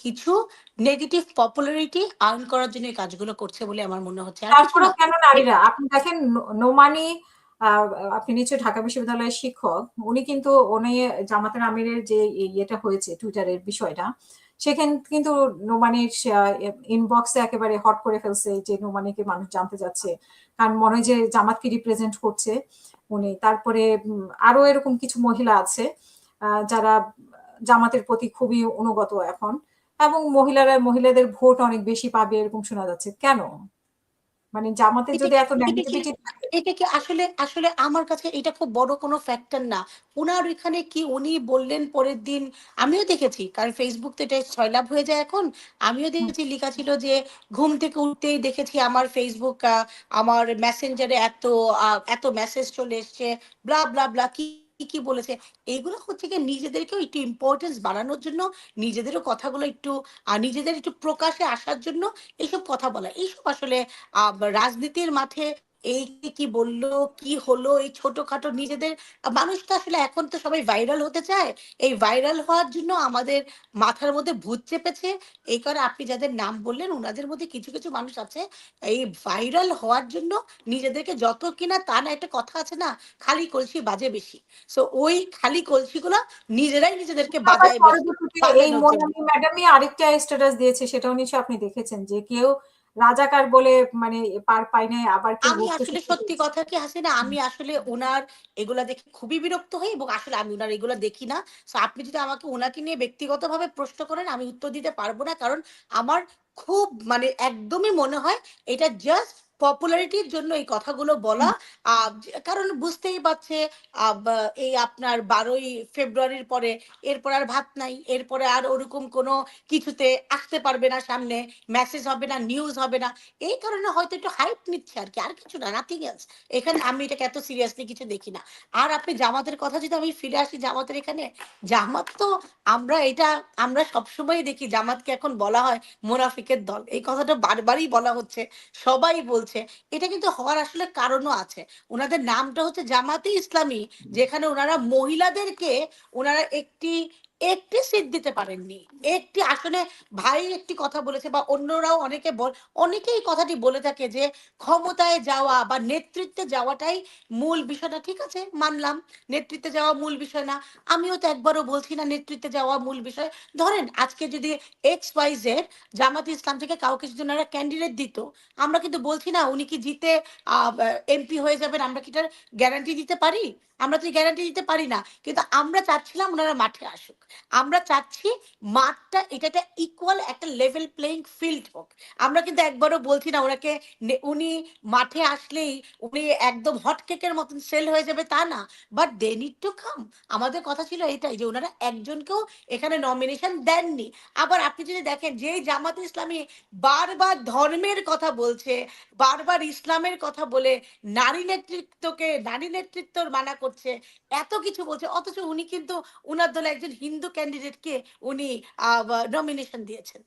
কিছু negative popularity earn করার জন্য এই কাজগুলো করছে বলে আমার মনে হচ্ছে। আর কিছু তারপরেও না। কেন নারীরা? আপনি দেখেন নোমানী আ আপনি নিশ্চয়ই ঢাকা বিশ্ববিদ্যালয়ের শিক্ষক। উনি কিন্তু জামাতের আমিরের যে ইয়েটা হয়েছে টুইটারের বিষয়টা, সেখানে কিন্তু নোমানীর ইনবক্সে একেবারে হট করে ফেলছে যে নোমানীকে মানুষ জানতে চাচ্ছে। কারণ মনে হয় যে জামাতকে রিপ্রেজেন্ট করছে উনি। তারপরে আরো এরকম কিছু মহিলা আছে যারা জামাতের প্রতি খুবই অনুগত এখন। এবং মহিলাদের ভোট অনেক বেশি পাবে এরকম শোনা যাচ্ছে। কেন? মানে জামাতের এটা যদি কি এত এটা কি নেগেটিভিটি থাকে। এটা কি আসলে আসলে আমার কাছে এটা খুব বড় কোনো ফ্যাক্টর না। উনার এখানে কি উনি বললেন পরের দিন আমিও দেখেছি। কারণ Facebook তো এটা সয়লাব হয়ে যায় এখন। আমিও হুম, দেখেছি লিখা ছিল যে ঘুম থেকে উঠতেই দেখেছি আমার Facebook আমার মেসেঞ্জারে এত মেসেজ চলে এসছে। ব্লা, ব্লা, ব্লা কি বলেছে। এইগুলো হচ্ছে গিয়ে নিজেদেরকেও একটু ইম্পোর্টেন্স বাড়ানোর জন্য, নিজেদেরও কথাগুলো একটু নিজেদের একটু প্রকাশে আসার জন্য এইসব কথা বলা। এইসব আসলে রাজনীতির মাঠে এই কি বলল, কি হলো, এই ছোটখাটো নিজেদের মানুষ তো আসলে এখন তো সবাই ভাইরাল হতে চায়। এই ভাইরাল হওয়ার জন্য আমাদের মাথার মধ্যে ভূত চেপেছে। এই কারণে আপনি যাদের নাম বললেন উনাদের মধ্যে কিছু মানুষ আছে এই ভাইরাল হওয়ার জন্য নিজেদেরকে যত কিনা তা না একটা কথা আছে না, খালি কলসি বাজে বেশি। সো ওই খালি কলসিগুলা নিজেরাই নিজেদেরকে আবার বাজায় বেশি পরবর্তীতে এই বাজানোর জন্য। মোনালি ম্যাডামই আরেকটা স্ট্যাটাস দিয়েছে, সেটাও নিশ্চয়ই আপনি দেখেছেন যে কেউ রাজাকার বলে মানে পার পায় নাই, আবার কেউ আমি রক্ত আসলে চুষে সত্যি দিয়েছে। কথা কি হাসিনা, আমি আসলে উনার এগুলা দেখে খুবই বিরক্ত হই এবং আসলে আমি উনার এগুলা দেখি না। সো আপনি যদি আমাকে উনাকে নিয়ে ব্যক্তিগতভাবে প্রশ্ন করেন আমি উত্তর দিতে পারবো না। কারণ আমার খুব মানে একদমই মনে হয় এটা জাস্ট পপুলারিটির জন্য এই কথাগুলো বলা। হুম, কারণ বুঝতেই পারছে এই আপনার 12ই ফেব্রুয়ারির পরে এরপর আর ভাত নাই, এরপরে আর ওরকম কোনো কিছুতে আসতে পারবে না সামনে, মেসেজ হবে না, নিউজ হবে না। এই কারণে হয়তো একটু হাইপ নিচ্ছে আরকি। আর কিছু না, নাথিং এলস। এখানে আমি এটাকে এত সিরিয়াসলি কিছু দেখি না। আর আপনি জামাতের কথা যদি আমি ফিরে আসি জামাতের এখানে, জামাত তো আমরা সবসময়ই দেখি জামাতকে এখন বলা হয় মুনাফিকের দল। এই কথাটা বারবারই বলা হচ্ছে। সবাই বলছে। এটা কিন্তু হওয়ার আসলে কারণও আছে। উনাদের নামটা হচ্ছে জামাতে ইসলামী, যেখানে উনারা মহিলাদেরকে উনারা একটি সিট দিতে পারেননি। একটি আসনে ভাই একটি কথা বলেছে বা অন্যরাও অনেকেই কথাটি বলে থাকে যে ক্ষমতায় যাওয়া বা নেতৃত্বে যাওয়াটাই মূল বিষয় না। ঠিক আছে, মানলাম নেতৃত্বে যাওয়া মূল বিষয় না। আমিও তো একবারও বলছি না নেতৃত্বে যাওয়া মূল বিষয়। ধরেন আজকে যদি XYZ জামাত ইসলাম থেকে কাউকে যদি ওনারা ক্যান্ডিডেট দিত, আমরা কিন্তু বলছি না উনি কি জিতে MP হয়ে যাবেন, আমরা কি এটার গ্যারান্টি দিতে পারি? আমরা তো গ্যারান্টি দিতে পারি না। কিন্তু আমরা চাচ্ছিলাম ওনারা মাঠে আসুক। আমরা চাচ্ছি মাঠটা এটা একটা ইকুয়াল একটা লেভেল প্লেইং ফিল্ড হোক। আমরা কিন্তু একবারও বলছি না ওনাকে উনি মাঠে আসলেই উনি একদম হট কেকের মতন সেল হয়ে যাবে তা না। But they need to come. আমাদের কথা ছিল এটাই যে ওনারা একজনকেও এখানে নমিনেশন দেননি। আবার আপনি যদি দেখেন যে জামাত ইসলামী বারবার ধর্মের কথা বলছে, বারবার ইসলামের কথা বলে নারী নেতৃত্বর মানা করছে, এত কিছু বলছে, অথচ উনি কিন্তু উনার দলে একজন হিন্দু ক্যান্ডিডেটকে উনি নমিনেশন দিয়েছেন।